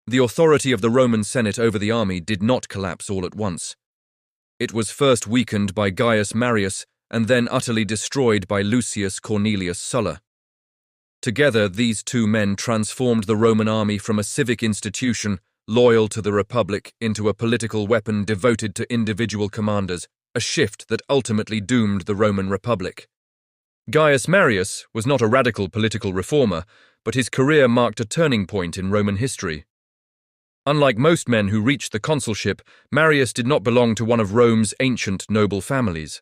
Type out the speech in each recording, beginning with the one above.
The authority of the Roman Senate over the army did not collapse all at once. It was first weakened by Gaius Marius and then utterly destroyed by Lucius Cornelius Sulla. Together, these two men transformed the Roman army from a civic institution loyal to the Republic into a political weapon devoted to individual commanders, a shift that ultimately doomed the Roman Republic. Gaius Marius was not a radical political reformer, but his career marked a turning point in Roman history. Unlike most men who reached the consulship, Marius did not belong to one of Rome's ancient noble families.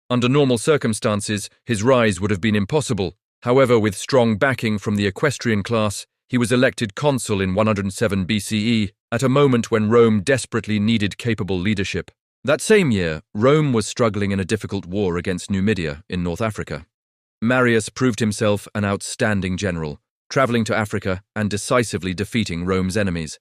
Under normal circumstances, his rise would have been impossible. However, with strong backing from the equestrian class, he was elected consul in 107 BCE, at a moment when Rome desperately needed capable leadership. That same year, Rome was struggling in a difficult war against Numidia in North Africa. Marius proved himself an outstanding general, traveling to Africa and decisively defeating Rome's enemies.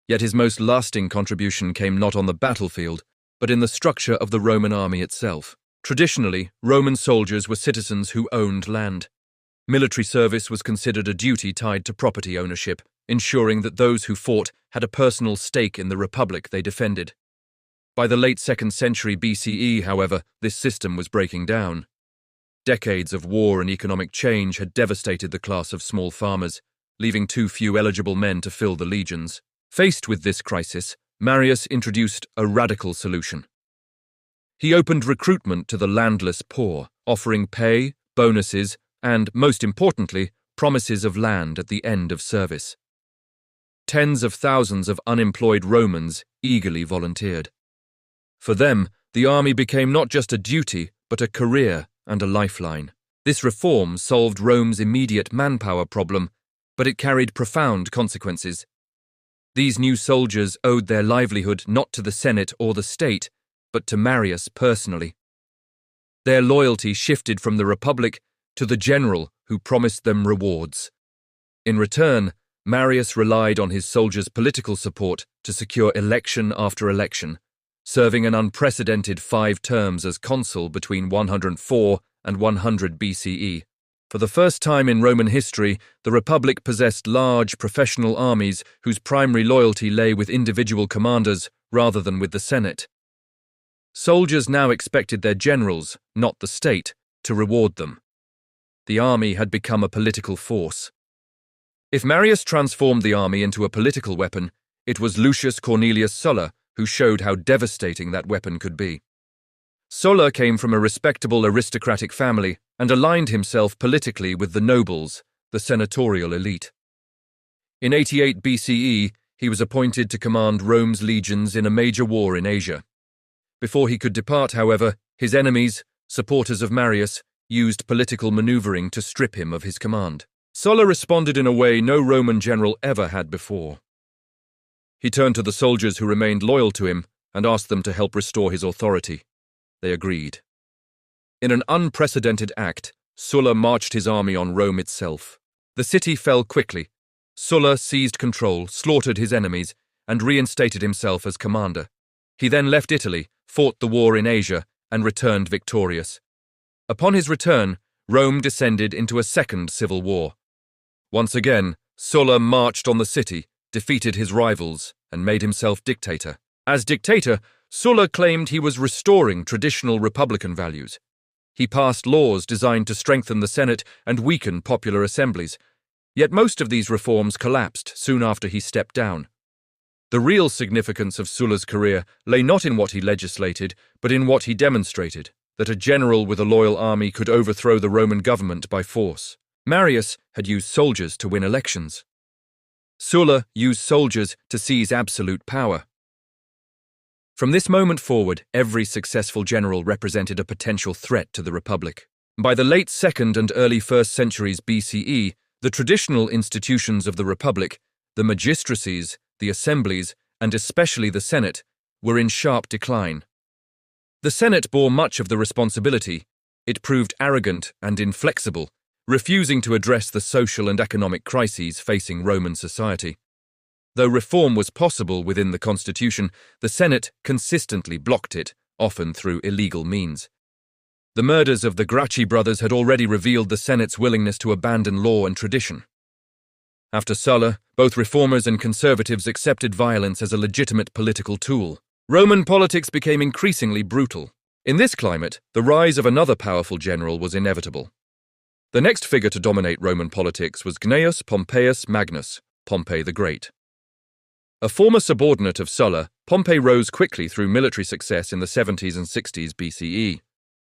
Yet his most lasting contribution came not on the battlefield, but in the structure of the Roman army itself. Traditionally, Roman soldiers were citizens who owned land. Military service was considered a duty tied to property ownership, ensuring that those who fought had a personal stake in the republic they defended. By the late 2nd century BCE, however, this system was breaking down. Decades of war and economic change had devastated the class of small farmers, leaving too few eligible men to fill the legions. Faced with this crisis, Marius introduced a radical solution. He opened recruitment to the landless poor, offering pay, bonuses, and, most importantly, promises of land at the end of service. Tens of thousands of unemployed Romans eagerly volunteered. For them, the army became not just a duty, but a career and a lifeline. This reform solved Rome's immediate manpower problem, but it carried profound consequences. These new soldiers owed their livelihood not to the Senate or the state, but to Marius personally. Their loyalty shifted from the Republic to the general who promised them rewards. In return, Marius relied on his soldiers' political support to secure election after election, serving an unprecedented 5 terms as consul between 104 and 100 BCE. For the first time in Roman history, the Republic possessed large professional armies whose primary loyalty lay with individual commanders rather than with the Senate. Soldiers now expected their generals, not the state, to reward them. The army had become a political force. If Marius transformed the army into a political weapon, it was Lucius Cornelius Sulla who showed how devastating that weapon could be. Sulla came from a respectable aristocratic family and aligned himself politically with the nobles, the senatorial elite. In 88 BCE, he was appointed to command Rome's legions in a major war in Asia. Before he could depart, however, his enemies, supporters of Marius, used political maneuvering to strip him of his command. Sulla responded in a way no Roman general ever had before. He turned to the soldiers who remained loyal to him and asked them to help restore his authority. They agreed. In an unprecedented act, Sulla marched his army on Rome itself. The city fell quickly. Sulla seized control, slaughtered his enemies, and reinstated himself as commander. He then left Italy, fought the war in Asia, and returned victorious. Upon his return, Rome descended into a second civil war. Once again, Sulla marched on the city, defeated his rivals, and made himself dictator. As dictator, Sulla claimed he was restoring traditional republican values. He passed laws designed to strengthen the Senate and weaken popular assemblies. Yet most of these reforms collapsed soon after he stepped down. The real significance of Sulla's career lay not in what he legislated, but in what he demonstrated, that a general with a loyal army could overthrow the Roman government by force. Marius had used soldiers to win elections. Sulla used soldiers to seize absolute power. From this moment forward, every successful general represented a potential threat to the Republic. By the late 2nd and early 1st centuries BCE, the traditional institutions of the Republic, the magistracies, the assemblies, and especially the Senate, were in sharp decline. The Senate bore much of the responsibility. It proved arrogant and inflexible, refusing to address the social and economic crises facing Roman society. Though reform was possible within the constitution, the Senate consistently blocked it, often through illegal means. The murders of the Gracchi brothers had already revealed the Senate's willingness to abandon law and tradition. After Sulla, both reformers and conservatives accepted violence as a legitimate political tool. Roman politics became increasingly brutal. In this climate, the rise of another powerful general was inevitable. The next figure to dominate Roman politics was Gnaeus Pompeius Magnus, Pompey the Great. A former subordinate of Sulla, Pompey rose quickly through military success in the 70s and 60s BCE.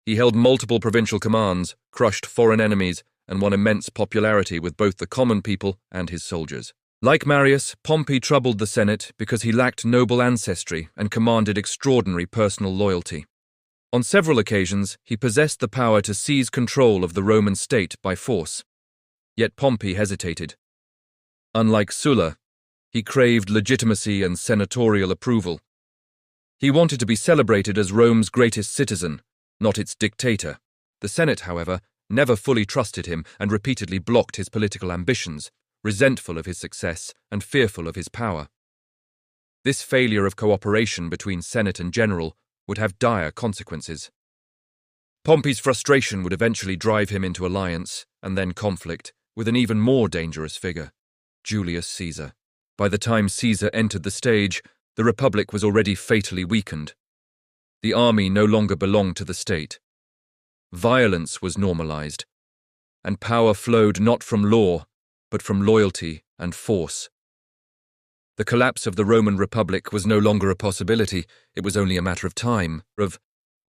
He held multiple provincial commands, crushed foreign enemies, and won immense popularity with both the common people and his soldiers. Like Marius, Pompey troubled the Senate because he lacked noble ancestry and commanded extraordinary personal loyalty. On several occasions, he possessed the power to seize control of the Roman state by force. Yet Pompey hesitated. Unlike Sulla, he craved legitimacy and senatorial approval. He wanted to be celebrated as Rome's greatest citizen, not its dictator. The Senate, however, never fully trusted him and repeatedly blocked his political ambitions, resentful of his success and fearful of his power. This failure of cooperation between Senate and general would have dire consequences. Pompey's frustration would eventually drive him into alliance, and then conflict, with an even more dangerous figure, Julius Caesar. By the time Caesar entered the stage, the Republic was already fatally weakened. The army no longer belonged to the state. Violence was normalized, and power flowed not from law, but from loyalty and force. The collapse of the Roman Republic was no longer a possibility, it was only a matter of time, of